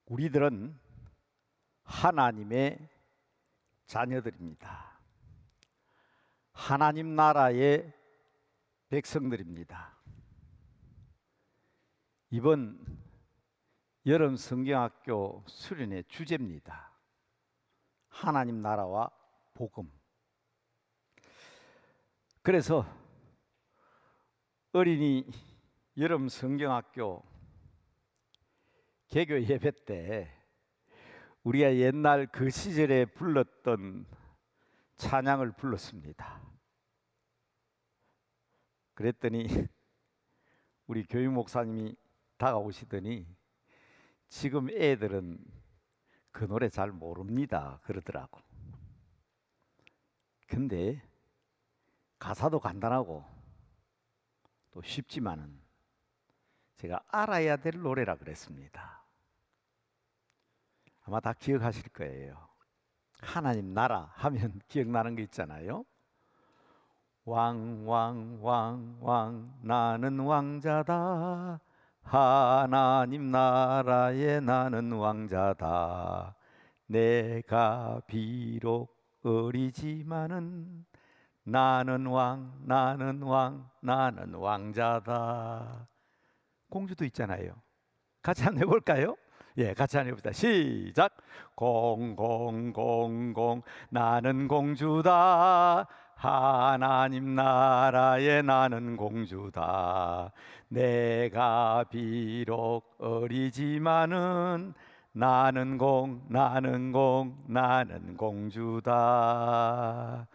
우리들은 하나님의 자녀들입니다. 하나님 나라의 백성들입니다. 이번 여름 성경학교 수련의 주제입니다. 하나님 나라와 복음. 그래서 어린이 여름 성경학교 개교 예배 때 우리가 옛날 그 시절에 불렀던 찬양을 불렀습니다. 그랬더니 우리 교육 목사님이 다가오시더니 지금 애들은 그 노래 잘 모릅니다 그러더라고. 근데 가사도 간단하고 또 쉽지만은 제가 알아야 될 노래라 그랬습니다. 아마 다 기억하실 거예요. 하나님 나라 하면 기억나는 게 있잖아요. 왕 나는 왕자다. 하나님 나라에 나는 왕자다. 내가 비록 어리지만은 나는 왕자다. 공주도 있잖아요. 같이 한번 해볼까요? 예, 같이 한번 해봅시다. 시작. 공공공공 나는 공주다. 하나님 나라에 나는 공주다. 내가 비록 어리지만은 나는 공주다.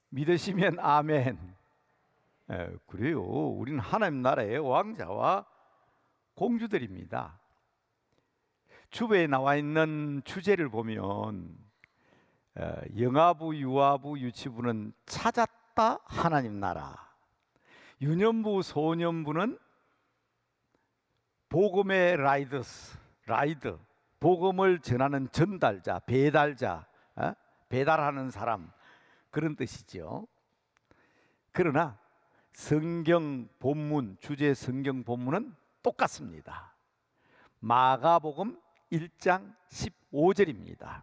믿으시면 아멘. 그래요. 우리는 하나님 나라의 왕자와 공주들입니다. 주보에 나와 있는 주제를 보면 영아부, 유아부, 유치부는 찾았다 하나님 나라, 유년부, 소년부는 복음의 라이드, 복음을 전하는 전달자, 배달자, 배달하는 사람, 그런 뜻이죠. 그러나 성경 본문, 주제 성경 본문은 똑같습니다. 마가복음 1장 15절입니다.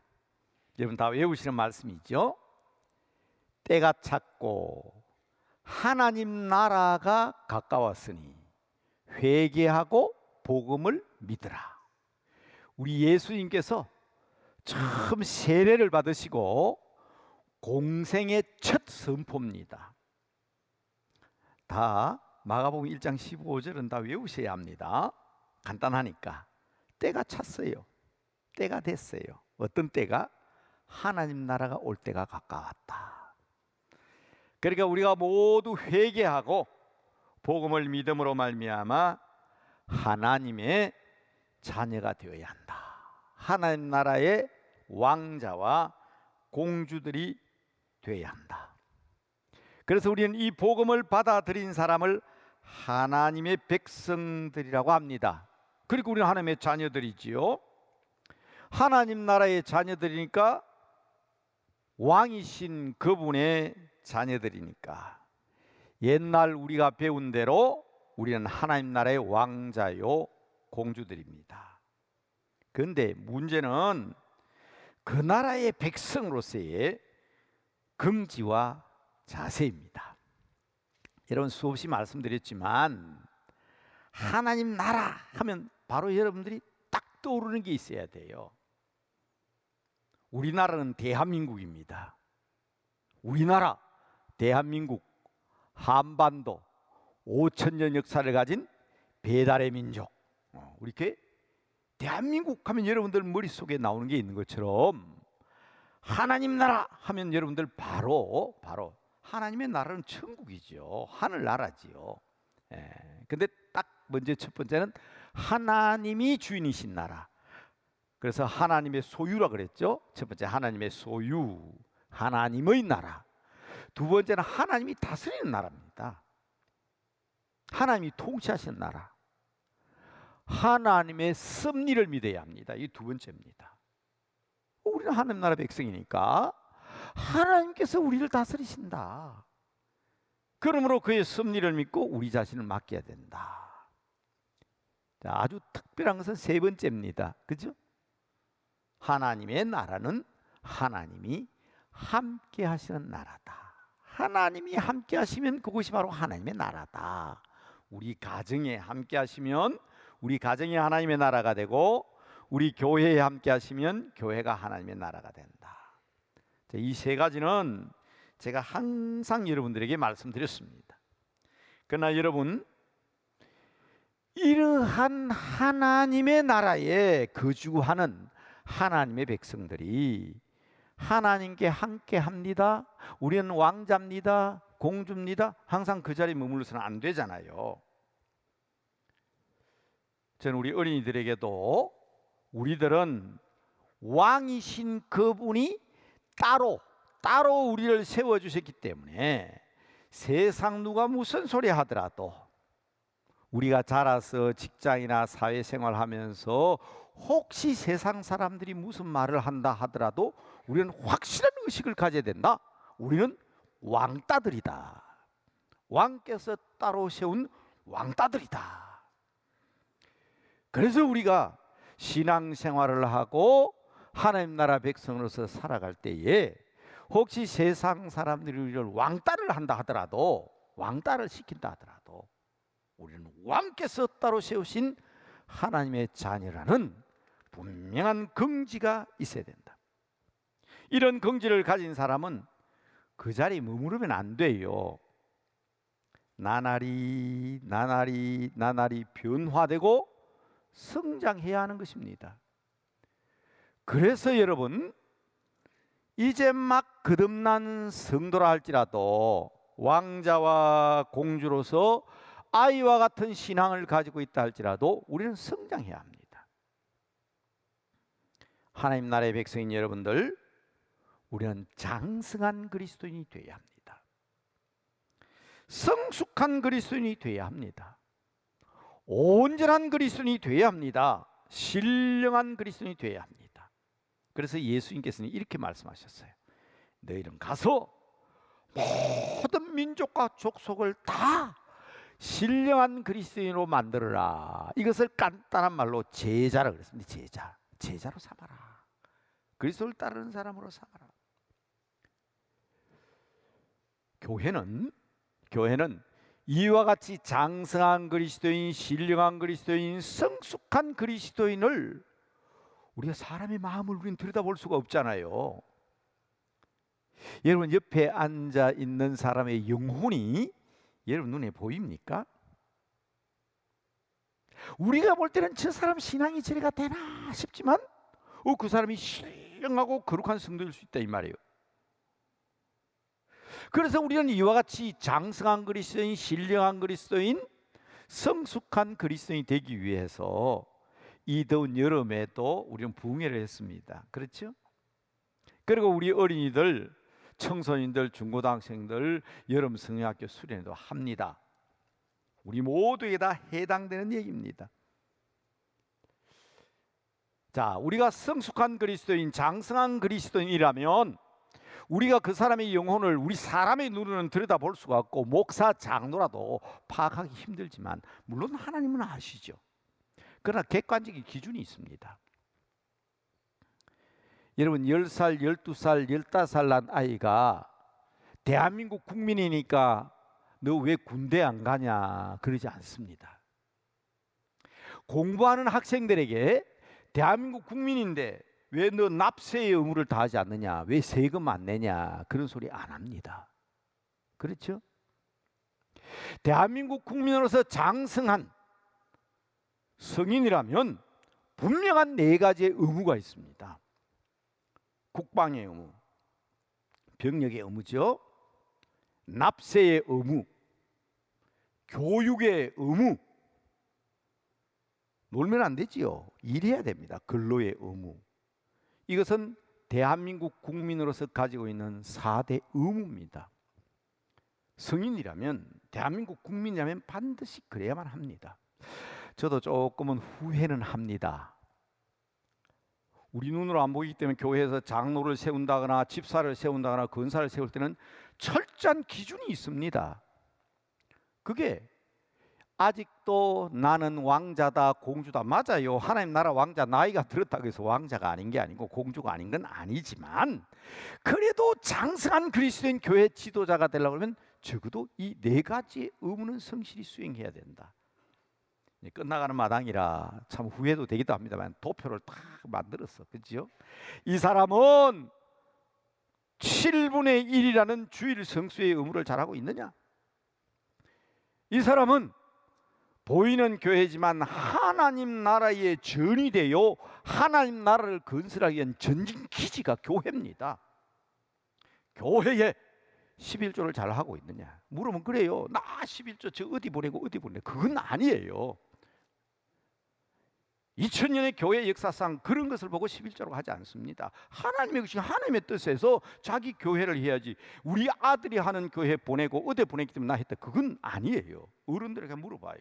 여러분 다 외우시는 말씀이죠. 때가 찼고 하나님 나라가 가까웠으니 회개하고 복음을 믿으라. 우리 예수님께서 처음 세례를 받으시고 공생의 첫 선포입니다. 다 마가복음 1장 15절은 다 외우셔야 합니다. 간단하니까. 때가 찼어요. 때가 됐어요. 어떤 때가? 하나님 나라가 올 때가 가까웠다. 그러니까 우리가 모두 회개하고 복음을 믿음으로 말미암아 하나님의 자녀가 되어야 한다. 하나님 나라의 왕자와 공주들이 되어야 한다. 그래서 우리는 이 복음을 받아들인 사람을 하나님의 백성들이라고 합니다. 그리고 우리는 하나님의 자녀들이지요. 하나님 나라의 자녀들이니까 왕이신 그분의 자녀들이니까 옛날 우리가 배운 대로 우리는 하나님 나라의 왕자요 공주들입니다. 그런데 문제는 그 나라의 백성으로서의 긍지와 자세입니다. 여러분 수없이 말씀드렸지만 하나님 나라 하면 바로 여러분들이 딱 떠오르는 게 있어야 돼요. 우리나라는 대한민국입니다. 우리나라, 대한민국, 한반도 5,000년 역사를 가진 배달의 민족. 우리 이렇게 대한민국 하면 여러분들 머릿속에 나오는 게 있는 것처럼 하나님 나라 하면 여러분들 바로 하나님의 나라는 천국이죠. 하늘나라지요. 근데 딱 먼저 첫 번째는 하나님이 주인이신 나라. 그래서 하나님의 소유라 그랬죠. 첫 번째 하나님의 소유, 하나님의 나라. 두 번째는 하나님이 다스리는 나라입니다. 하나님이 통치하시는 나라. 하나님의 섭리를 믿어야 합니다. 이 두 번째입니다. 우리는 하나님 나라 백성이니까 하나님께서 우리를 다스리신다. 그러므로 그의 섭리를 믿고 우리 자신을 맡겨야 된다. 자, 아주 특별한 것은 세 번째입니다. 그죠? 하나님의 나라는 하나님이 함께 하시는 나라다. 하나님이 함께 하시면 그것이 바로 하나님의 나라다. 우리 가정에 함께 하시면 우리 가정이 하나님의 나라가 되고, 우리 교회에 함께 하시면 교회가 하나님의 나라가 된다. 이 세 가지는 제가 항상 여러분들에게 말씀드렸습니다. 그러나 여러분, 이러한 하나님의 나라에 거주하는 하나님의 백성들이 하나님께 함께 합니다, 우리는 왕자입니다, 공주입니다, 항상 그 자리에 머물러서는 안 되잖아요. 저는 우리 어린이들에게도 우리들은 왕이신 그분이 따로 우리를 세워주셨기 때문에 세상 누가 무슨 소리 하더라도 우리가 자라서 직장이나 사회생활하면서 혹시 세상 사람들이 무슨 말을 한다 하더라도 우리는 확실한 의식을 가져야 된다. 우리는 왕따들이다. 왕께서 따로 세운 왕따들이다. 그래서 우리가 신앙생활을 하고 하나님 나라 백성으로서 살아갈 때에 혹시 세상 사람들이 우리를 왕따를 한다 하더라도, 왕따를 시킨다 하더라도 우리는 왕께서 따로 세우신 하나님의 자녀라는 분명한 긍지가 있어야 된다. 이런 긍지를 가진 사람은 그 자리에 머무르면 안 돼요. 나날이 변화되고 성장해야 하는 것입니다. 그래서 여러분, 이제 막 거듭난 성도라 할지라도 왕자와 공주로서 아이와 같은 신앙을 가지고 있다 할지라도 우리는 성장해야 합니다. 하나님 나라의 백성인 여러분들, 우리는 장성한 그리스도인이 되어야 합니다. 성숙한 그리스도인이 되어야 합니다. 온전한 그리스도인이 되어야 합니다. 신령한 그리스도인이 되어야 합니다. 그래서 예수님께서는 이렇게 말씀하셨어요. 너희는 가서 모든 민족과 족속을 다 신령한 그리스도인으로 만들어라. 이것을 간단한 말로 제자라 그랬습니다. 제자로 삼아라. 그리스도를 따르는 사람으로 삼아라. 교회는 이와 같이 장성한 그리스도인, 신령한 그리스도인, 성숙한 그리스도인을 우리가 사람의 마음을 우리는 들여다볼 수가 없잖아요. 여러분, 옆에 앉아 있는 사람의 영혼이 여러분 눈에 보입니까? 우리가 볼 때는 저 사람 신앙이 저리가 되나 싶지만 그 사람이 신령하고 거룩한 성도일 수 있다 이 말이에요. 그래서 우리는 이와 같이 장성한 그리스도인, 신령한 그리스도인, 성숙한 그리스도인이 되기 위해서 이 더운 여름에도 우리는 부흥회를 했습니다. 그렇죠? 그리고 우리 어린이들, 청소년들, 중고등학생들 여름 성령학교 수련회도 합니다. 우리 모두에게 다 해당되는 얘기입니다. 자, 우리가 성숙한 그리스도인, 장성한 그리스도인이라면 우리가 그 사람의 영혼을 우리 사람의 눈으로는 들여다볼 수가 없고 목사, 장로라도 파악하기 힘들지만 물론 하나님은 아시죠. 그러나 객관적인 기준이 있습니다. 여러분, 10살, 12살, 15살 난 아이가 대한민국 국민이니까 너 왜 군대 안 가냐 그러지 않습니다. 공부하는 학생들에게 대한민국 국민인데 왜 너 납세의 의무를 다하지 않느냐, 왜 세금 안 내냐 그런 소리 안 합니다. 그렇죠? 대한민국 국민으로서 장성한 성인이라면 분명한 4가지의 의무가 있습니다. 국방의 의무, 병력의 의무죠. 납세의 의무, 교육의 의무. 놀면 안 되지요. 일해야 됩니다. 근로의 의무. 이것은 대한민국 국민으로서 가지고 있는 4대 의무입니다. 성인이라면, 대한민국 국민이라면 반드시 그래야만 합니다. 저도 조금은 후회는 합니다. 우리 눈으로 안 보이기 때문에 교회에서 장로를 세운다거나 집사를 세운다거나 권사를 세울 때는 철저한 기준이 있습니다. 그게 아직도 나는 왕자다, 공주다. 맞아요. 하나님 나라 왕자, 나이가 들었다고 해서 왕자가 아닌 게 아니고 공주가 아닌 건 아니지만, 그래도 장성한 그리스도인 교회 지도자가 되려고 하면 적어도 이 네 가지의 의무는 성실히 수행해야 된다. 끝나가는 마당이라 참 후회도 되기도 합니다만 도표를 딱 만들었어. 그렇죠? 이 사람은 7분의 1이라는 주일 성수의 의무를 잘하고 있느냐? 이 사람은 보이는 교회지만 하나님 나라의 전이 되어 하나님 나라를 건설하기 위한 전진 기지가 교회입니다. 교회에 11조를 잘 하고 있느냐 물으면 그래요. 나 11조 저 어디 보내고 어디 보내. 그건 아니에요. 2000년의 교회 역사상 그런 것을 보고 11조라고 하지 않습니다. 하나님의 것이 하나님의 뜻에서 자기 교회를 해야지 우리 아들이 하는 교회 보내고 어디 보냈기 때문에 나 했다. 그건 아니에요. 어른들에게 물어봐요.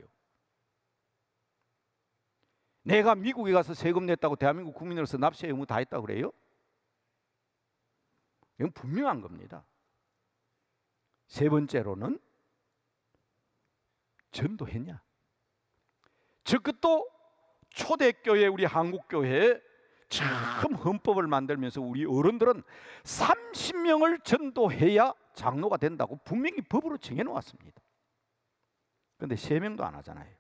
내가 미국에 가서 세금 냈다고 대한민국 국민으로서 납세 의무 다 했다고 그래요? 이건 분명한 겁니다. 세 번째로는 전도했냐? 즉 그것도 초대교회 우리 한국교회에 참 헌법을 만들면서 우리 어른들은 30명을 전도해야 장로가 된다고 분명히 법으로 정해놓았습니다. 그런데 3명도 안 하잖아요.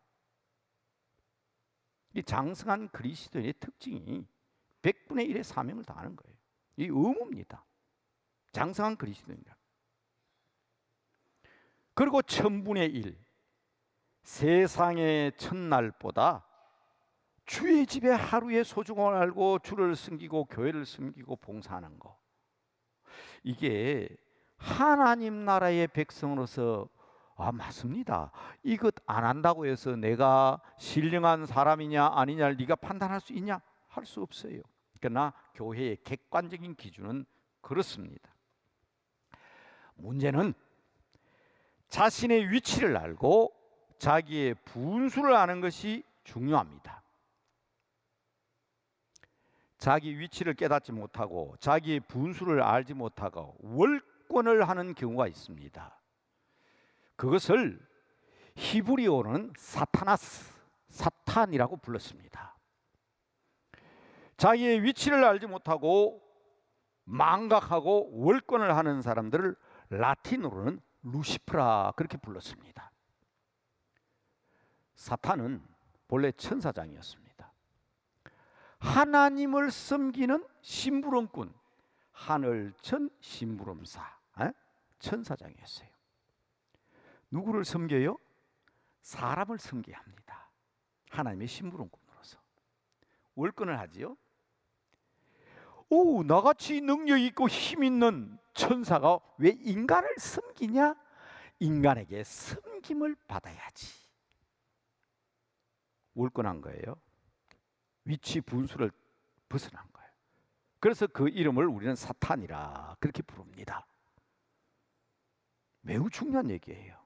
이 장성한 그리스도인의 특징이 100분의 1의 사명을 다하는 거예요. 이 의무입니다. 장성한 그리스도인이라. 그리고 1000분의 1, 세상의 첫날보다 주의 집에 하루의 소중함을 알고 주를 섬기고 교회를 섬기고 봉사하는 거, 이게 하나님 나라의 백성으로서 맞습니다. 이것 안 한다고 해서 내가 신령한 사람이냐 아니냐를 네가 판단할 수 있냐? 할 수 없어요. 그러나 교회의 객관적인 기준은 그렇습니다. 문제는 자신의 위치를 알고 자기의 분수를 아는 것이 중요합니다. 자기 위치를 깨닫지 못하고 자기의 분수를 알지 못하고 월권을 하는 경우가 있습니다. 그것을 히브리어는 사탄이라고 불렀습니다. 자기의 위치를 알지 못하고 망각하고 월권을 하는 사람들을 라틴어로는 루시프라 그렇게 불렀습니다. 사탄은 본래 천사장이었습니다. 하나님을 섬기는 심부름꾼, 하늘천 심부름사, 천사장이었어요. 누구를 섬겨요? 사람을 섬겨야 합니다. 하나님의 심부름꾼으로서 월권을 하지요. 나같이 능력 있고 힘 있는 천사가 왜 인간을 섬기냐? 인간에게 섬김을 받아야지. 월권한 거예요. 위치 분수를 벗어난 거예요. 그래서 그 이름을 우리는 사탄이라 그렇게 부릅니다. 매우 중요한 얘기예요.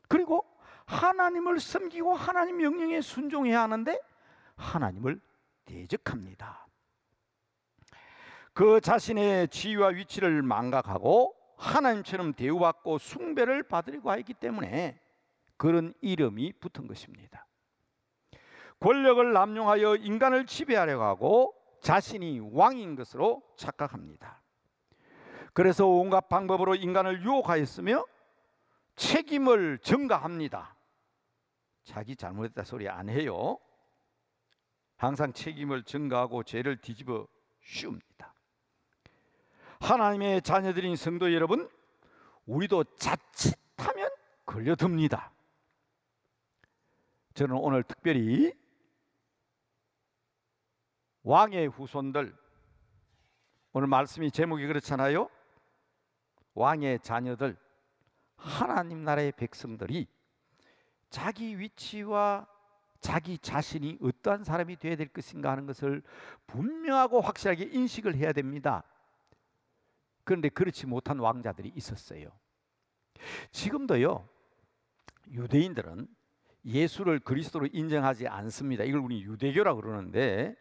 그리고 하나님을 섬기고 하나님 명령에 순종해야 하는데 하나님을 대적합니다. 그 자신의 지위와 위치를 망각하고 하나님처럼 대우받고 숭배를 받으려고 하기 때문에 그런 이름이 붙은 것입니다. 권력을 남용하여 인간을 지배하려고 하고 자신이 왕인 것으로 착각합니다. 그래서 온갖 방법으로 인간을 유혹하였으며 책임을 전가합니다. 자기 잘못했다 소리 안 해요. 항상 책임을 전가하고 죄를 뒤집어 씌웁니다. 하나님의 자녀들인 성도 여러분, 우리도 자칫하면 걸려듭니다. 저는 오늘 특별히 왕의 후손들, 오늘 말씀이 제목이 그렇잖아요. 왕의 자녀들, 하나님 나라의 백성들이 자기 위치와 자기 자신이 어떠한 사람이 되어야 될 것인가 하는 것을 분명하고 확실하게 인식을 해야 됩니다. 그런데 그렇지 못한 왕자들이 있었어요. 지금도요, 유대인들은 예수를 그리스도로 인정하지 않습니다. 이걸 우리 유대교라고 그러는데,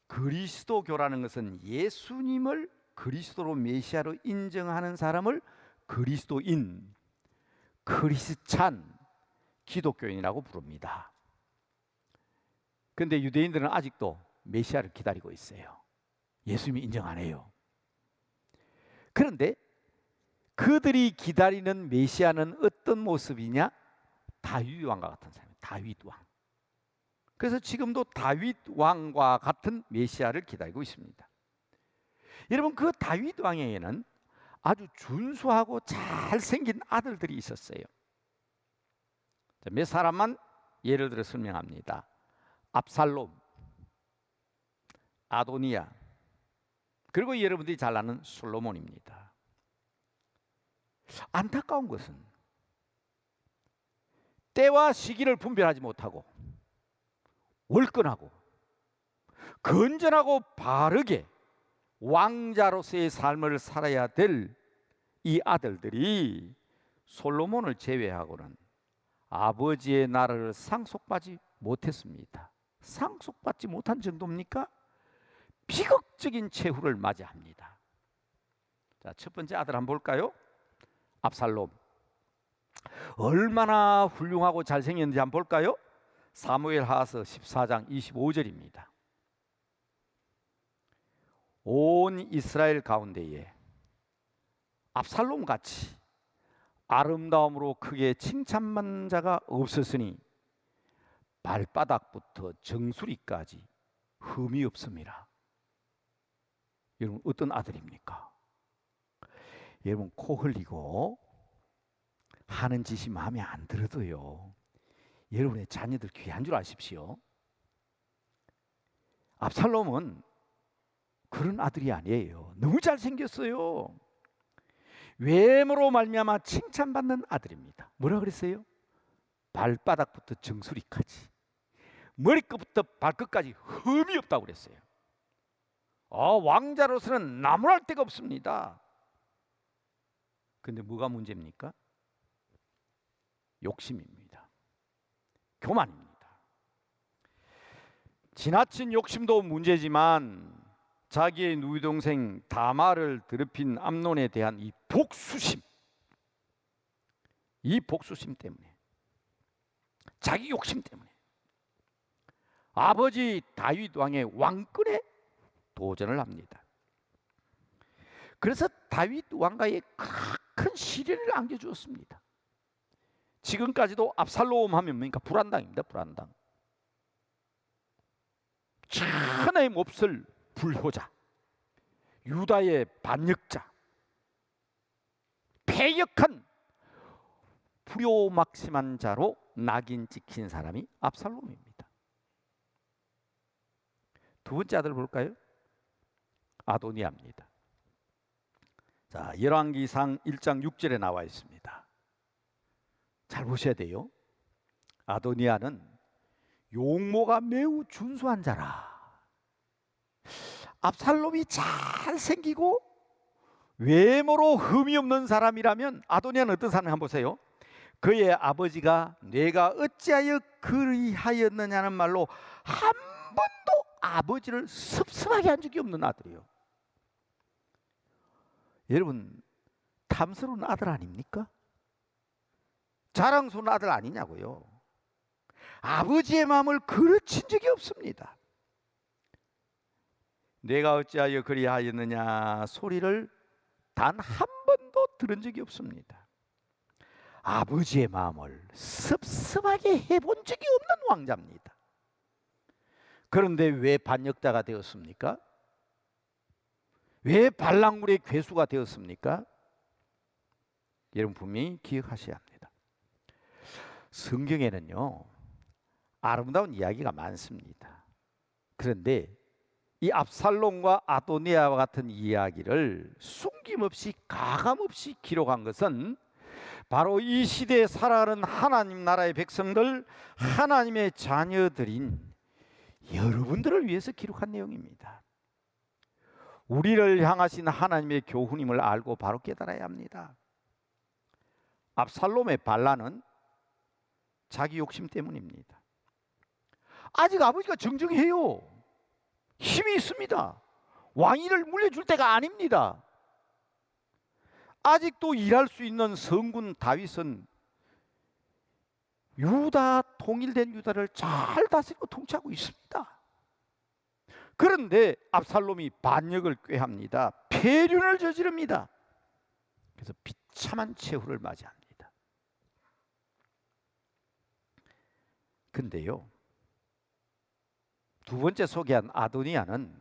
그리스도교라는 것은 예수님을 그리스도로 메시아로 인정하는 사람을 그리스도인, 크리스찬 기독교인이라고 부릅니다. 그런데 유대인들은 아직도 메시아를 기다리고 있어요. 예수님이 인정 안 해요. 그런데 그들이 기다리는 메시아는 어떤 모습이냐? 다윗 왕과 같은 사람이에요. 다윗 왕. 그래서 지금도 다윗 왕과 같은 메시아를 기다리고 있습니다. 여러분, 그 다윗 왕에게는 아주 준수하고 잘생긴 아들들이 있었어요. 몇 사람만 예를 들어 설명합니다. 압살롬, 아도니아, 그리고 여러분들이 잘 아는 솔로몬입니다. 안타까운 것은 때와 시기를 분별하지 못하고 월권하고 건전하고 바르게 왕자로서의 삶을 살아야 될 이 아들들이 솔로몬을 제외하고는 아버지의 나라를 상속받지 못했습니다. 상속받지 못한 정도입니까? 비극적인 최후를 맞이합니다. 자, 첫 번째 아들 한번 볼까요? 압살롬. 얼마나 훌륭하고 잘생겼는지 한번 볼까요? 사무엘하서 14장 25절입니다. 온 이스라엘 가운데에 압살롬 같이 아름다움으로 크게 칭찬받는 자가 없었으니 발바닥부터 정수리까지 흠이 없습니다. 여러분, 어떤 아들입니까? 여러분, 코 흘리고 하는 짓이 마음에 안 들어도요, 여러분의 자녀들 귀한 줄 아십시오. 압살롬은 그런 아들이 아니에요. 너무 잘생겼어요. 외모로 말미암아 칭찬받는 아들입니다. 뭐라 그랬어요? 발바닥부터 정수리까지, 머리끝부터 발끝까지 흠이 없다고 그랬어요. 왕자로서는 나무랄 데가 없습니다. 근데 뭐가 문제입니까? 욕심입니다. 교만입니다. 지나친 욕심도 문제지만 자기의 누이동생 다말을 더럽힌 암논에 대한 이 복수심, 때문에, 자기 욕심 때문에 아버지 다윗 왕의 왕권에 도전을 합니다. 그래서 다윗 왕과의 큰 시련을 안겨주었습니다. 지금까지도 압살롬 하면 뭡니까? 불안당입니다. 불안당. 천하의 몹쓸 불효자, 유다의 반역자, 패역한 불효막심한 자로 낙인 찍힌 사람이 압살롬입니다. 두 번째 아들 볼까요? 아도니아입니다. 자, 열왕기상 1장 6절에 나와 있습니다. 잘 보셔야 돼요. 아도니아는 용모가 매우 준수한 자라. 압살롬이 잘생기고 외모로 흠이 없는 사람이라면 아도니아는 어떤 사람인지 한번 보세요. 그의 아버지가 내가 어찌하여 그리하였느냐는 말로 한 번도 아버지를 섭섭하게 한 적이 없는 아들이에요. 여러분, 탐스러운 아들 아닙니까? 자랑스러운 아들 아니냐고요. 아버지의 마음을 그르친 적이 없습니다. 내가 어찌하여 그리하였느냐 소리를 단 한 번도 들은 적이 없습니다. 아버지의 마음을 섭섭하게 해본 적이 없는 왕자입니다. 그런데 왜 반역자가 되었습니까? 왜 발랑물의 괴수가 되었습니까? 여러분 분명히 기억하셔야 합니다. 성경에는요, 아름다운 이야기가 많습니다. 그런데 이 압살롬과 아도니아와 같은 이야기를 숨김없이 가감없이 기록한 것은 바로 이 시대에 살아가는 하나님 나라의 백성들, 하나님의 자녀들인 여러분들을 위해서 기록한 내용입니다. 우리를 향하신 하나님의 교훈임을 알고 바로 깨달아야 합니다. 압살롬의 반란은 자기 욕심 때문입니다. 아직 아버지가 정정해요. 힘이 있습니다. 왕위를 물려줄 때가 아닙니다. 아직도 일할 수 있는 성군 다윗은 유다, 통일된 유다를 잘 다스리고 통치하고 있습니다. 그런데 압살롬이 반역을 꾀합니다. 폐륜을 저지릅니다. 그래서 비참한 최후를 맞이합니다. 근데요, 두 번째 소개한 아도니아는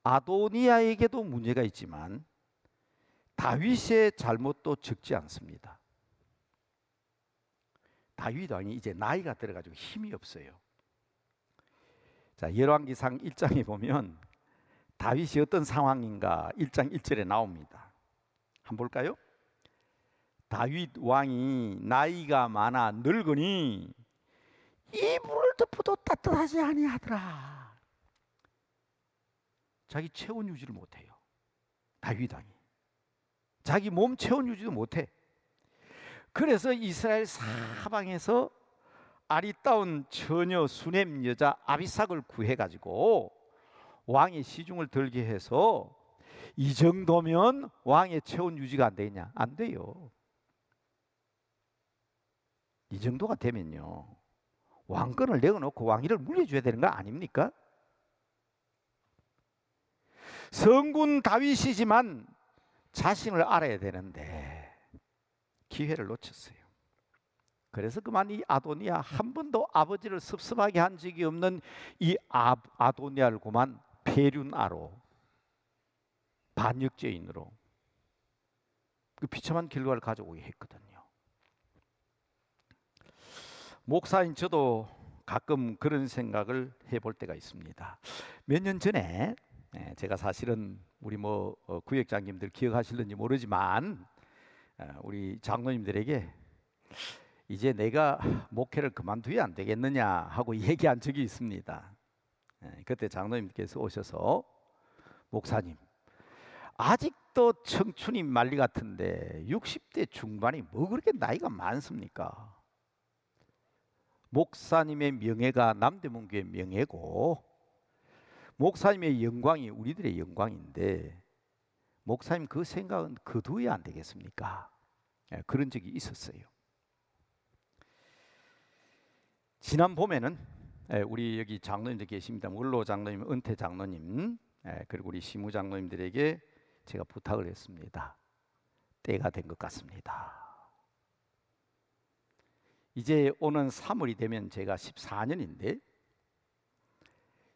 아도니아에게도 문제가 있지만 다윗의 잘못도 적지 않습니다. 다윗 왕이 이제 나이가 들어가지고 힘이 없어요. 자, 열왕기상 1장에 보면 다윗이 어떤 상황인가 1장 1절에 나옵니다. 한번 볼까요? 다윗 왕이 나이가 많아 늙으니 이불을 덮어도 따뜻하지 아니하더라. 자기 체온 유지를 못해요. 다윗 왕이 자기 몸 체온 유지도 못해. 그래서 이스라엘 사방에서 아리따운 처녀 수넴 여자 아비삭을 구해가지고 왕의 시중을 들게 해서 이 정도면 왕의 체온 유지가 안 되냐? 안 돼요. 이 정도가 되면요, 왕권을 내어놓고 왕위를 물려줘야 되는 거 아닙니까? 성군 다윗이지만 자신을 알아야 되는데 기회를 놓쳤어요. 그래서 그만 이 아도니아, 한 번도 아버지를 섭섭하게 한 적이 없는 이 아도니아를 그만 폐륜아로, 반역죄인으로 그 비참한 결과를 가져오게 했거든요. 목사인 저도 가끔 그런 생각을 해볼 때가 있습니다. 몇 년 전에 제가 사실은 우리 구역장님들 기억하실는지 모르지만 우리 장로님들에게 이제 내가 목회를 그만두야 안 되겠느냐 하고 얘기한 적이 있습니다. 그때 장로님께서 오셔서 목사님, 아직도 청춘이 만리 같은데 60대 중반이 뭐 그렇게 나이가 많습니까? 목사님의 명예가 남대문교의 명예고 목사님의 영광이 우리들의 영광인데 목사님 그 생각은 거두어야 안 되겠습니까? 그런 적이 있었어요. 지난 봄에는 우리 여기 장로님들 계십니다. 원로 장로님, 은퇴 장로님, 그리고 우리 시무 장로님들에게 제가 부탁을 했습니다. 때가 된 것 같습니다. 이제 오는 3월이 되면 제가 14년인데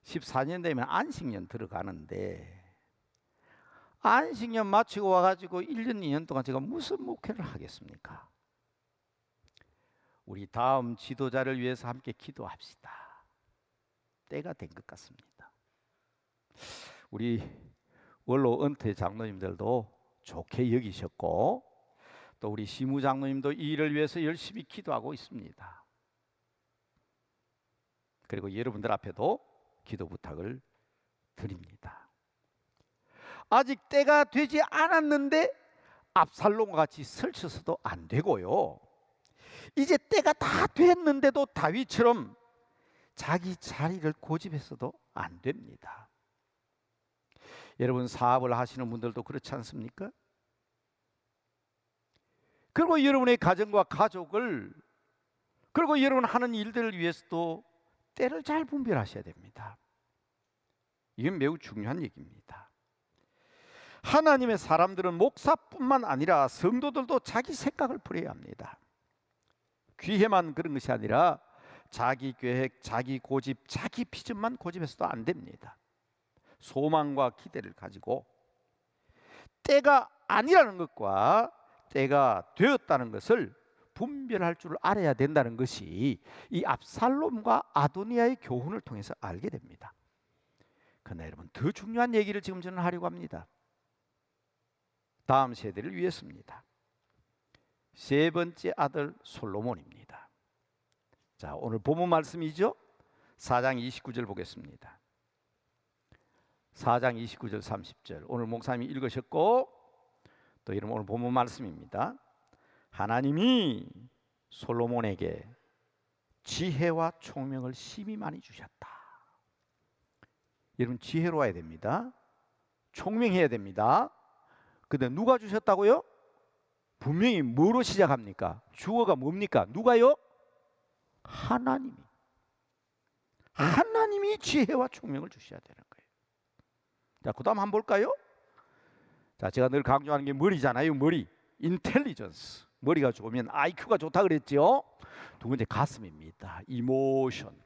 14년 되면 안식년 들어가는데 안식년 마치고 와가지고 1년, 2년 동안 제가 무슨 목회를 하겠습니까? 우리 다음 지도자를 위해서 함께 기도합시다. 때가 된 것 같습니다. 우리 원로 은퇴 장로님들도 좋게 여기셨고 또 우리 시무 장로님도 이 일을 위해서 열심히 기도하고 있습니다. 그리고 여러분들 앞에도 기도 부탁을 드립니다. 아직 때가 되지 않았는데 압살롬과 같이 설쳐서도 안 되고요. 이제 때가 다 됐는데도 다윗처럼 자기 자리를 고집해서도 안 됩니다. 여러분 사업을 하시는 분들도 그렇지 않습니까? 그리고 여러분의 가정과 가족을 그리고 여러분 하는 일들을 위해서도 때를 잘 분별하셔야 됩니다. 이건 매우 중요한 얘기입니다. 하나님의 사람들은 목사뿐만 아니라 성도들도 자기 생각을 버려야 합니다. 귀회만 그런 것이 아니라 자기 계획, 자기 고집, 자기 비전만 고집해서도 안 됩니다. 소망과 기대를 가지고 때가 아니라는 것과 때가 되었다는 것을 분별할 줄 알아야 된다는 것이 이 압살롬과 아도니아의 교훈을 통해서 알게 됩니다. 그러나 여러분 더 중요한 얘기를 지금 저는 하려고 합니다. 다음 세대를 위해서입니다. 세 번째 아들 솔로몬입니다. 자, 오늘 본문 말씀이죠. 4장 29절 보겠습니다. 4장 29절 30절 오늘 목사님이 읽으셨고 또 여러분 오늘 본문 말씀입니다. 하나님이 솔로몬에게 지혜와 총명을 심히 많이 주셨다. 여러분 지혜로워야 됩니다. 총명해야 됩니다. 근데 누가 주셨다고요? 분명히 뭐로 시작합니까? 주어가 뭡니까? 누가요? 하나님이 지혜와 총명을 주셔야 되는 거예요. 자, 그다음 한번 볼까요? 자, 제가 늘 강조하는 게 머리잖아요. 머리, 인텔리전스. 머리가 좋으면 IQ가 좋다 그랬죠. 두 번째 가슴입니다. 이모션.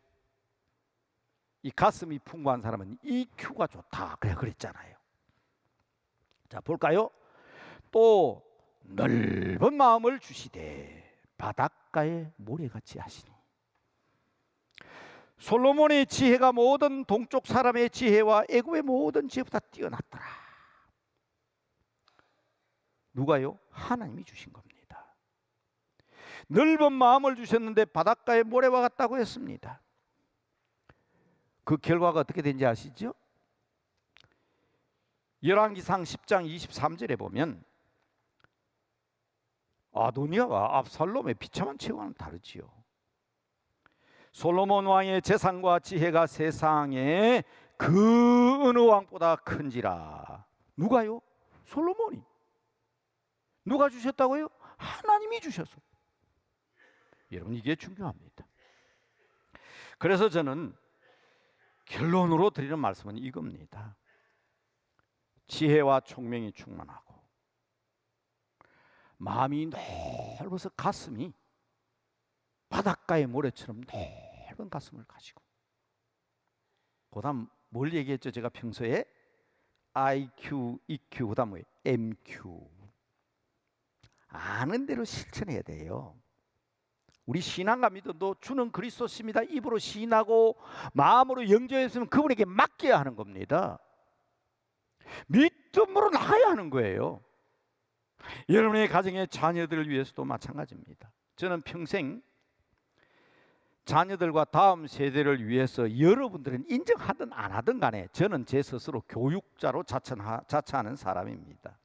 이 가슴이 풍부한 사람은 EQ가 좋다. 그래 그랬잖아요. 자, 볼까요? 또 넓은 마음을 주시되 바닷가에 모래같이 하시니. 솔로몬의 지혜가 모든 동쪽 사람의 지혜와 애굽의 모든 지혜보다 뛰어났더라. 누가요? 하나님이 주신 겁니다. 넓은 마음을 주셨는데 바닷가에 모래와 같다고 했습니다. 그 결과가 어떻게 된지 아시죠? 열왕기상 10장 23절에 보면 아도니아와 압살롬의 비참한 최후와는 다르지요. 솔로몬 왕의 재산과 지혜가 세상에 그 어느 왕보다 큰지라. 누가요? 솔로몬이. 누가 주셨다고요? 하나님이 주셨어. 여러분, 이게 중요합니다. 그래서 저는 결론으로 드리는 말씀은 이겁니다. 지혜와 총명이 충만하고 마음이 넓어서 가슴이 바닷가의 모래처럼 넓은 가슴을 가지고, 그다음 뭘 얘기했죠? 제가 평소에 IQ, EQ, 그다음 뭐예요? MQ. 아는 대로 실천해야 돼요. 우리 신앙과 믿음도 주는 그리스도십니다. 입으로 시인하고 마음으로 영접했으면 그분에게 맡겨야 하는 겁니다. 믿음으로 나가야 하는 거예요. 여러분의 가정의 자녀들을 위해서도 마찬가지입니다. 저는 평생 자녀들과 다음 세대를 위해서 여러분들은 인정하든 안 하든 간에 저는 제 스스로 교육자로 자처하는 사람입니다.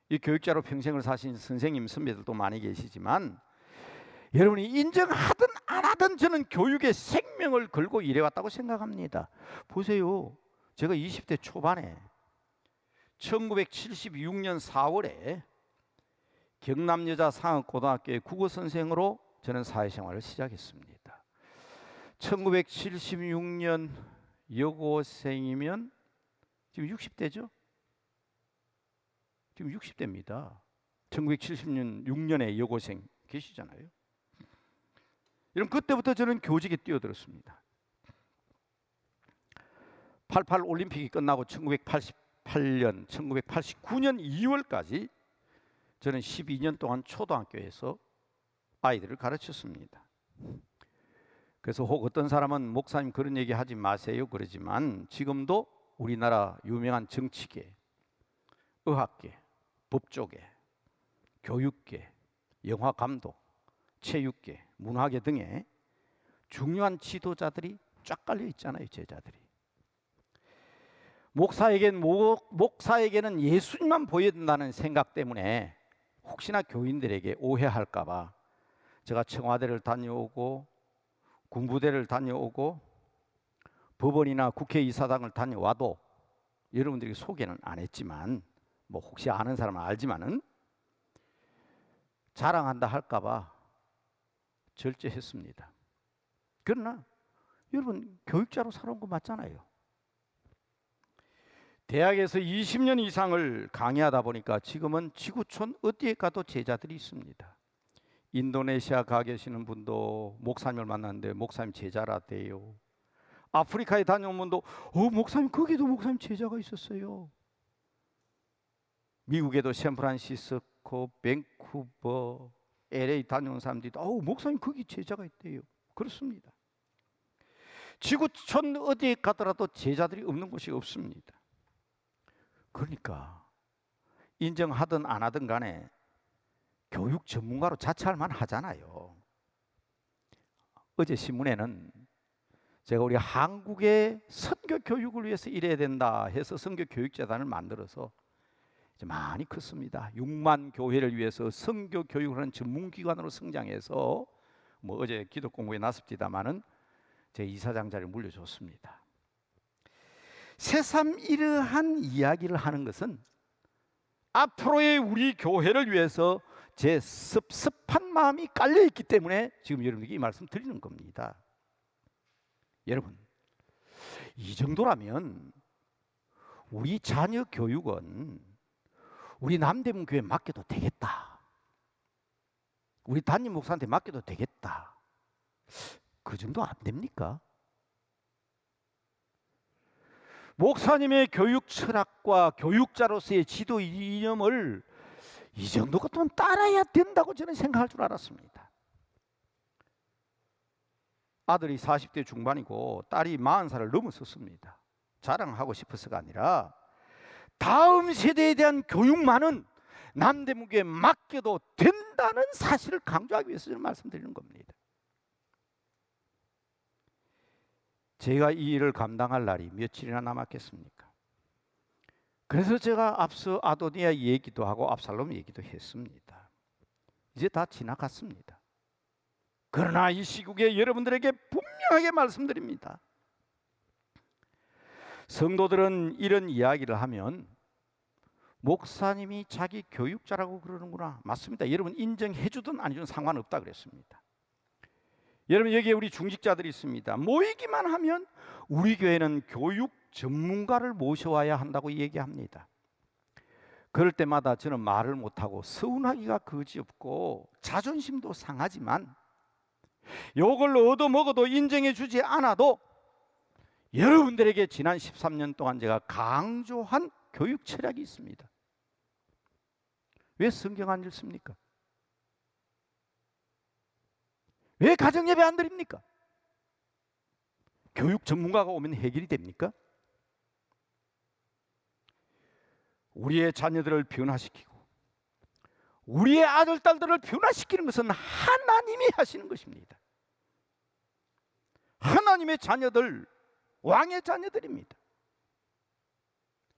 이 교육자로 평생을 사신 선생님, 선배들도 많이 계시지만 여러분이 인정하든 안 하든 저는 교육에 생명을 걸고 일해왔다고 생각합니다. 보세요. 제가 20대 초반에 1976년 4월에 경남여자상업고등학교의 국어선생으로 저는 사회생활을 시작했습니다. 1976년 여고생이면 지금 60대죠? 지금 60대입니다. 1970년 6년에 여고생 계시잖아요. 여러분, 그때부터 저는 교직에 뛰어들었습니다. 88 올림픽이 끝나고 1988년, 1989년 2월까지 저는 12년 동안 초등학교에서 아이들을 가르쳤습니다. 그래서 혹 어떤 사람은 목사님 그런 얘기 하지 마세요 그러지만 지금도 우리나라 유명한 정치계, 의학계, 법조계, 교육계, 영화감독, 체육계, 문화계 등의 중요한 지도자들이 쫙 깔려 있잖아요. 제자들이. 목사에게는 예수님만 보여야 된다는 생각 때문에 혹시나 교인들에게 오해할까 봐 제가 청와대를 다녀오고 군부대를 다녀오고 법원이나 국회의사당을 다녀와도 여러분들에게 소개는 안 했지만 뭐 혹시 아는 사람은 알지만은 자랑한다 할까 봐 절제했습니다. 그러나 여러분 교육자로 살아온 거 맞잖아요. 대학에서 20년 이상을 강의하다 보니까 지금은 지구촌 어디에 가도 제자들이 있습니다. 인도네시아 가 계시는 분도 목사님을 만났는데 목사님 제자라대요. 아프리카에 다녀온 분도 목사님 거기도 목사님 제자가 있었어요. 미국에도 샌프란시스코, 밴쿠버, LA 다녀온 사람들이 목사님 거기 제자가 있대요. 그렇습니다. 지구촌 어디에 가더라도 제자들이 없는 곳이 없습니다. 그러니까 인정하든 안 하든 간에 교육 전문가로 자처할 만하잖아요. 어제 신문에는 제가 우리 한국의 선교 교육을 위해서 일해야 된다 해서 선교 교육재단을 만들어서 이제 많이 컸습니다. 6만 교회를 위해서 선교 교육을 하는 전문기관으로 성장해서 뭐 어제 기도 공부에 나섭디다마는 제 이사장 자리를 물려줬습니다. 새삼 이러한 이야기를 하는 것은 앞으로의 우리 교회를 위해서 제 습습한 마음이 깔려 있기 때문에 지금 여러분에게 이 말씀 드리는 겁니다. 여러분, 이 정도라면 우리 자녀 교육은 우리 남대문 교회에 맡겨도 되겠다. 우리 담임 목사한테 맡겨도 되겠다. 그 정도 안 됩니까? 목사님의 교육 철학과 교육자로서의 지도 이념을 이 정도 같으면 따라야 된다고 저는 생각할 줄 알았습니다. 아들이 40대 중반이고 딸이 40살을 넘었었습니다. 자랑하고 싶어서가 아니라 다음 세대에 대한 교육만은 남대문교에 맡겨도 된다는 사실을 강조하기 위해서 저는 말씀드리는 겁니다. 제가 이 일을 감당할 날이 며칠이나 남았겠습니까? 그래서 제가 앞서 아도니아 얘기도 하고 압살롬 얘기도 했습니다. 이제 다 지나갔습니다. 그러나 이 시국에 여러분들에게 분명하게 말씀드립니다. 성도들은 이런 이야기를 하면 목사님이 자기 교육자라고 그러는구나. 맞습니다. 여러분 인정해 주든 안 주든 상관없다 그랬습니다. 여러분 여기에 우리 중직자들이 있습니다. 모이기만 하면 우리 교회는 교육 전문가를 모셔와야 한다고 얘기합니다. 그럴 때마다 저는 말을 못하고 서운하기가 그지없고 자존심도 상하지만 이걸 얻어먹어도 인정해 주지 않아도 여러분들에게 지난 13년 동안 제가 강조한 교육 철학이 있습니다. 왜 성경 안 읽습니까? 왜 가정예배 안 드립니까? 교육 전문가가 오면 해결이 됩니까? 우리의 자녀들을 변화시키고 우리의 아들, 딸들을 변화시키는 것은 하나님이 하시는 것입니다. 하나님의 자녀들, 왕의 자녀들입니다.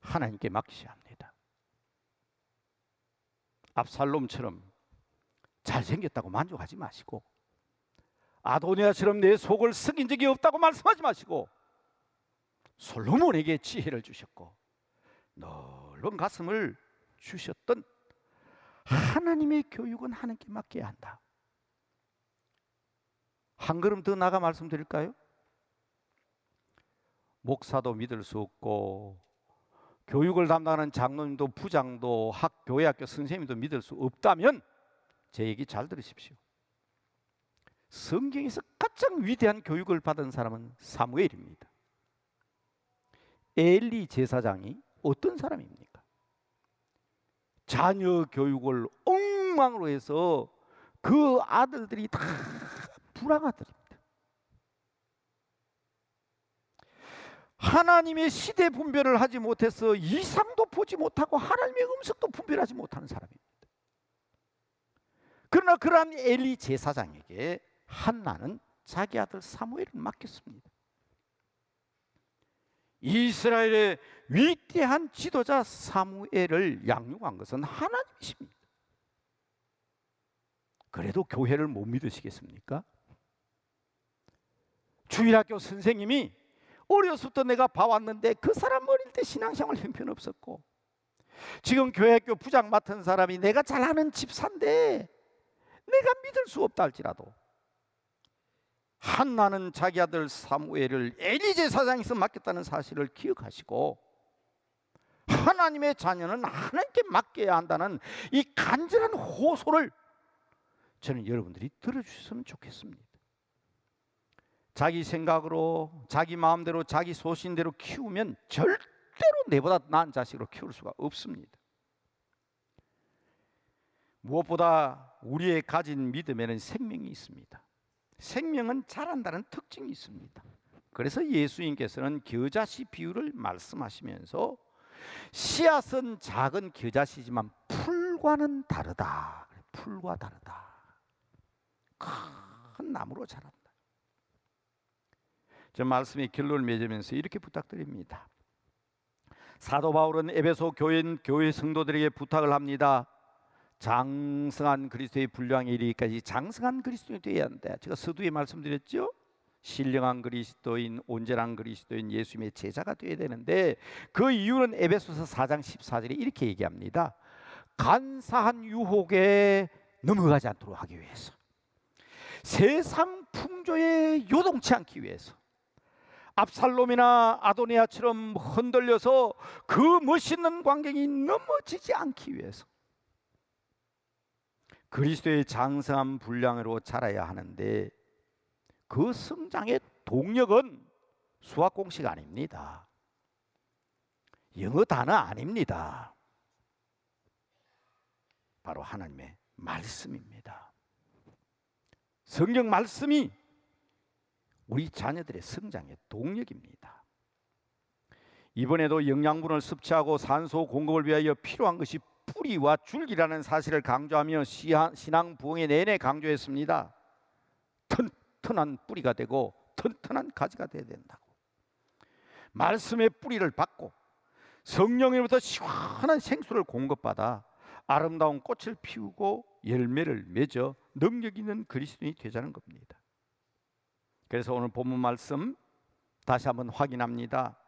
하나님께 맡기셔야 합니다. 압살롬처럼 잘생겼다고 만족하지 마시고 아도니아처럼 내 속을 썩인 적이 없다고 말씀하지 마시고 솔로몬에게 지혜를 주셨고 넓은 가슴을 주셨던 하나님의 교육은 하나님께 맡겨야 한다. 한 걸음 더 나가 말씀드릴까요? 목사도 믿을 수 없고 교육을 담당하는 장로님도 부장도 교회 학교 선생님도 믿을 수 없다면 제 얘기 잘 들으십시오. 성경에서 가장 위대한 교육을 받은 사람은 사무엘입니다. 엘리 제사장이 어떤 사람입니까? 자녀 교육을 엉망으로 해서 그 아들들이 다 불황아들입니다. 하나님의 시대 분별을 하지 못해서 이상도 보지 못하고 하나님의 음성도 분별하지 못하는 사람입니다. 그러나 그러한 엘리 제사장에게 한나는 자기 아들 사무엘을 맡겼습니다. 이스라엘의 위대한 지도자 사무엘을 양육한 것은 하나님이십니다. 그래도 교회를 못 믿으시겠습니까? 주일학교 선생님이 어렸을 때 내가 봐왔는데 그 사람 어릴 때 신앙생활 형편없었고 지금 교회학교 부장 맡은 사람이 내가 잘 아는 집사인데 내가 믿을 수 없다 할지라도 한나는 자기 아들 사무엘을 엘리 제사장에서 맡겼다는 사실을 기억하시고 하나님의 자녀는 하나님께 맡겨야 한다는 이 간절한 호소를 저는 여러분들이 들어주셨으면 좋겠습니다. 자기 생각으로 자기 마음대로 자기 소신대로 키우면 절대로 내보다 나은 자식으로 키울 수가 없습니다. 무엇보다 우리의 가진 믿음에는 생명이 있습니다. 생명은 자란다는 특징이 있습니다. 그래서 예수님께서는 겨자씨 비유를 말씀하시면서 씨앗은 작은 겨자씨지만 풀과는 다르다. 풀과 다르다. 큰 나무로 자란다. 저 말씀의 결론을 맺으면서 이렇게 부탁드립니다. 사도 바울은 에베소 교회 성도들에게 부탁을 합니다. 장성한 그리스도의 분량에 이르기까지 장성한 그리스도인이 되어야 한다. 제가 서두에 말씀드렸죠. 신령한 그리스도인, 온전한 그리스도인, 예수님의 제자가 되어야 되는데 그 이유는 에베소서 4장 14절에 이렇게 얘기합니다. 간사한 유혹에 넘어가지 않도록 하기 위해서, 세상 풍조에 요동치 않기 위해서, 압살롬이나 아도니아처럼 흔들려서 그 멋있는 광경이 넘어지지 않기 위해서 그리스도의 장성한 분량으로 자라야 하는데, 그 성장의 동력은 수학 공식 아닙니다. 영어 단어 아닙니다. 바로 하나님의 말씀입니다. 성경 말씀이 우리 자녀들의 성장의 동력입니다. 이번에도 영양분을 섭취하고 산소 공급을 위하여 필요한 것이 뿌리와 줄기라는 사실을 강조하며 신앙 부흥회 내내 강조했습니다. 튼튼한 뿌리가 되고 튼튼한 가지가 되어야 된다고. 말씀의 뿌리를 받고 성령으로부터 시원한 생수를 공급받아 아름다운 꽃을 피우고 열매를 맺어 능력 있는 그리스도인이 되자는 겁니다. 그래서 오늘 본문 말씀 다시 한번 확인합니다.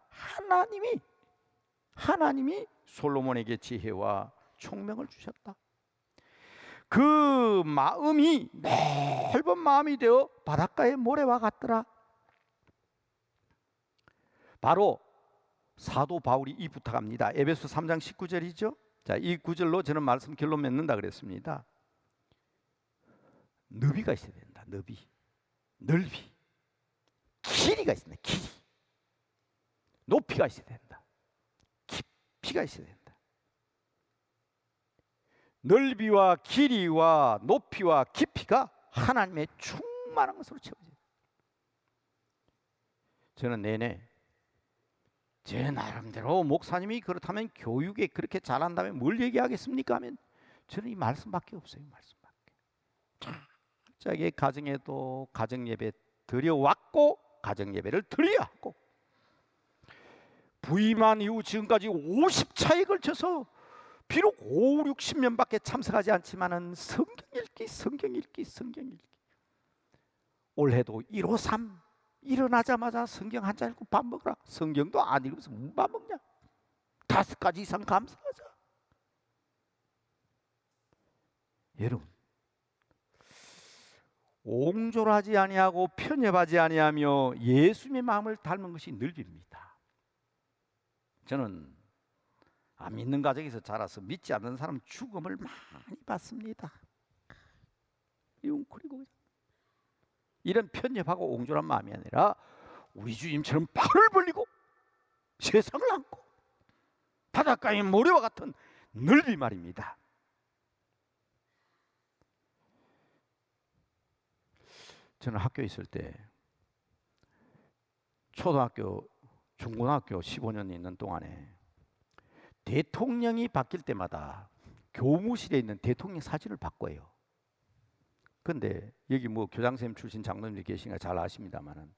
하나님이 솔로몬에게 지혜와 총명을 주셨다. 그 마음이 넓은 마음이 되어 바닷가의 모래와 같더라. 바로 사도 바울이 이 부탁합니다. 에베소 3장 19절이죠. 자, 이 구절로 저는 말씀 결론 맺는다 그랬습니다. 너비가 있어야 된다. 넓이. 길이가 있어야 된다. 길이. 높이가 있어야 된다. 깊이가 있어야 된다. 넓이와 길이와 높이와 깊이가 하나님의 충만한 것으로 채워져요. 저는 내내 제 나름대로 목사님이 그렇다면 교육에 그렇게 잘한다면 뭘 얘기하겠습니까 하면 저는 이 말씀밖에 없어요. 말씀밖에. 철저하게 가정에도 가정예배 드려왔고 가정예배를 드려야 하고, 부임한 이후 지금까지 50차에 걸쳐서 비록 5, 60명밖에 참석하지 않지만은 성경 읽기. 올해도 153 일어나자마자 성경 한 장 읽고 밥 먹어라. 성경도 안 읽으면서 무슨 밥 먹냐? 5가지 이상 감사하자. 여러분, 옹졸하지 아니하고 편협하지 아니하며 예수님의 마음을 닮은 것이 넓입니다. 저는 안 믿는 가정에서 자라서 믿지 않는 사람 죽음을 많이 받습니다. 웅크리고 이런 편협하고 옹졸한 마음이 아니라 우리 주님처럼 팔을 벌리고 세상을 안고 바닷가의 모래와 같은 넓이 말입니다. 저는 학교에 있을 때 초등학교, 중고등학교 15년 있는 동안에 대통령이 바뀔 때마다 교무실에 있는 대통령 사진을 바꿔요. 근데 여기 뭐 교장선생님 출신 장로님들 계시니까 잘 아십니다만은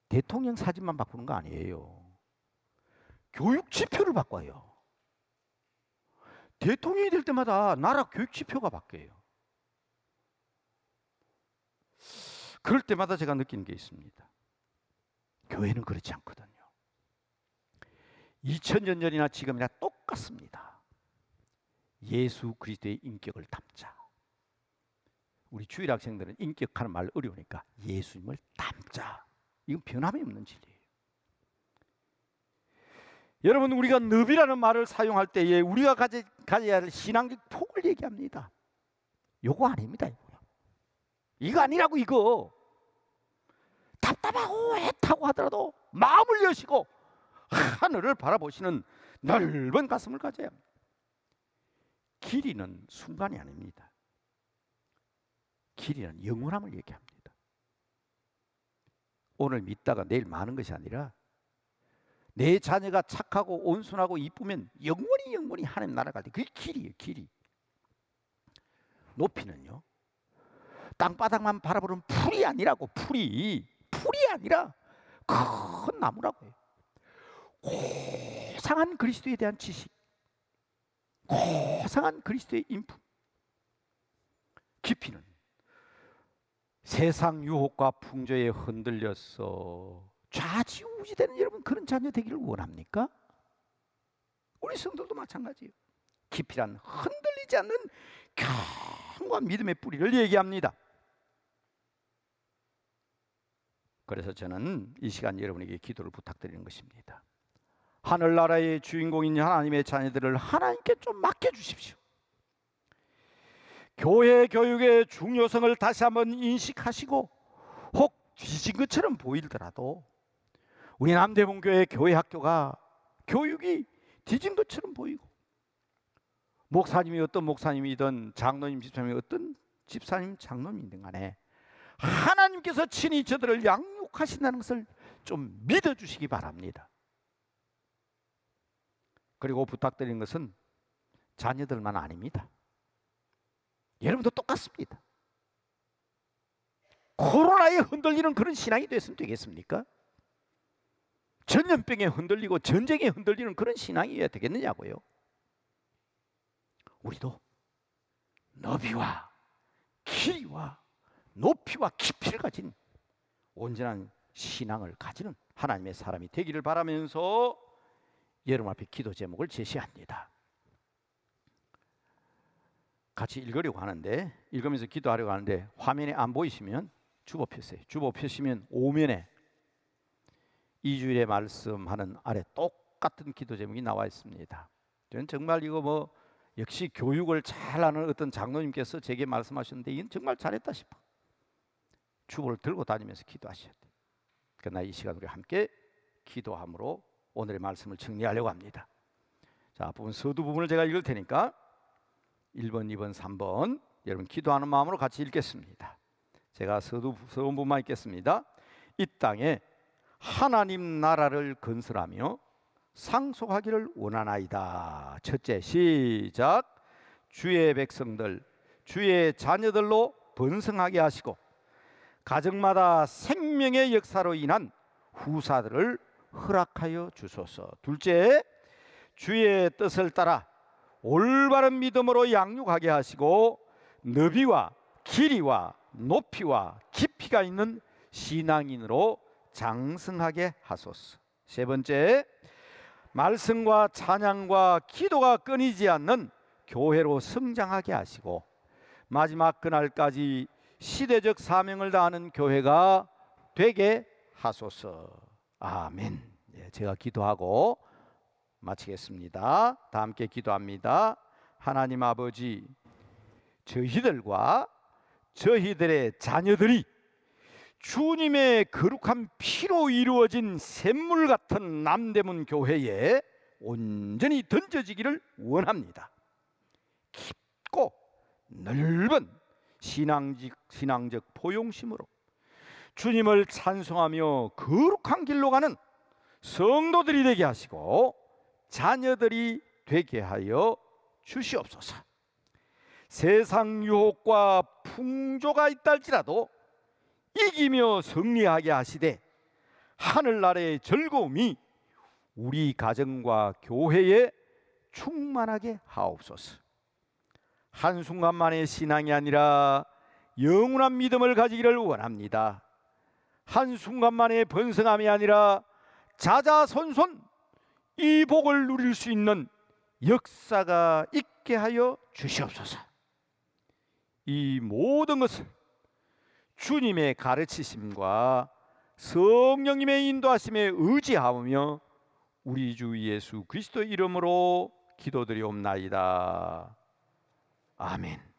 대통령 사진만 바꾸는 거 아니에요. 교육 지표를 바꿔요. 대통령이 될 때마다 나라 교육 지표가 바뀌어요. 그럴 때마다 제가 느끼는 게 있습니다. 교회는 그렇지 않거든요. 2000년 전이나 지금이나 똑같습니다. 예수 그리스도의 인격을 담자. 우리 주일 학생들은 인격하는 말 어려우니까 예수님을 담자. 이건 변함이 없는 진리예요. 여러분, 우리가 늪이라는 말을 사용할 때에 우리가 가져야 할 신앙적 폭을 얘기합니다. 요거 아닙니다. 이거 아니라고. 이거 답답하고 애타고 하더라도 마음을 여시고 하늘을 바라보시는 넓은 가슴을 가져야 합니다. 길이는 순간이 아닙니다. 길이는 영원함을 얘기합니다. 오늘 믿다가 내일 마는 것이 아니라 내 자녀가 착하고 온순하고 이쁘면 영원히 하나님 나라 갈 때 그게 길이에요. 길이. 높이는요, 땅바닥만 바라보는 풀이 아니라고. 풀이 아니라 큰 나무라고요. 고상한 그리스도에 대한 지식, 고상한 그리스도의 인품. 깊이는 세상 유혹과 풍조에 흔들려서 좌지우지되는 여러분, 그런 자녀 되기를 원합니까? 우리 성도도 마찬가지예요. 깊이란 흔들리지 않는 견고한 믿음의 뿌리를 얘기합니다. 그래서 저는 이 시간 여러분에게 기도를 부탁드리는 것입니다. 하늘나라의 주인공인 하나님의 자녀들을 하나님께 좀 맡겨주십시오. 교회 교육의 중요성을 다시 한번 인식하시고, 혹 뒤진 것처럼 보이더라도 우리 남대문교회 교회 학교가 교육이 뒤진 것처럼 보이고, 목사님이 어떤 목사님이든 장로님 집사님이 어떤 집사님 장로님이든 간에 하나님께서 친히 저들을 양육하신다는 것을 좀 믿어주시기 바랍니다. 그리고 부탁드리는 것은 자녀들만 아닙니다. 여러분도 똑같습니다. 코로나에 흔들리는 그런 신앙이 됐으면 되겠습니까? 전염병에 흔들리고 전쟁에 흔들리는 그런 신앙이어야 되겠느냐고요. 우리도 너비와 길이와 높이와 깊이를 가진 온전한 신앙을 가지는 하나님의 사람이 되기를 바라면서 여러분 앞에 기도 제목을 제시합니다. 같이 읽으려고 하는데, 읽으면서 기도하려고 하는데 화면에 안 보이시면 주보 펴세요. 주보 펴시면 오면에 2주일의 말씀하는 아래 똑같은 기도 제목이 나와 있습니다. 저는 정말 이거 역시 교육을 잘하는 어떤 장로님께서 제게 말씀하셨는데 이건 정말 잘했다 싶어. 주보를 들고 다니면서 기도하셔야 돼요. 그러나 이 시간 우리 함께 기도함으로 오늘의 말씀을 정리하려고 합니다. 자, 서두 부분을 제가 읽을 테니까 1번, 2번, 3번 여러분 기도하는 마음으로 같이 읽겠습니다. 제가 서두 부분만 읽겠습니다. 이 땅에 하나님 나라를 건설하며 상속하기를 원하나이다. 첫째, 시작. 주의 백성들, 주의 자녀들로 번성하게 하시고 가정마다 생명의 역사로 인한 후사들을 허락하여 주소서. 둘째, 주의 뜻을 따라 올바른 믿음으로 양육하게 하시고 너비와 길이와 높이와 깊이가 있는 신앙인으로 장성하게 하소서. 세 번째, 말씀과 찬양과 기도가 끊이지 않는 교회로 성장하게 하시고 마지막 그날까지 시대적 사명을 다하는 교회가 되게 하소서. 아멘. 제가 기도하고 마치겠습니다. 다 함께 기도합니다. 하나님 아버지, 저희들과 저희들의 자녀들이 주님의 거룩한 피로 이루어진 샘물 같은 남대문 교회에 온전히 던져지기를 원합니다. 깊고 넓은 신앙적 포용심으로 주님을 찬송하며 거룩한 길로 가는 성도들이 되게 하시고 자녀들이 되게 하여 주시옵소서. 세상 유혹과 풍조가 있다 할지라도 이기며 승리하게 하시되 하늘나라의 즐거움이 우리 가정과 교회에 충만하게 하옵소서. 한순간만의 신앙이 아니라 영원한 믿음을 가지기를 원합니다. 한순간만의 번성함이 아니라 자자손손 이 복을 누릴 수 있는 역사가 있게 하여 주시옵소서. 이 모든 것을 주님의 가르치심과 성령님의 인도하심에 의지하며 우리 주 예수 그리스도 이름으로 기도드리옵나이다. 아멘.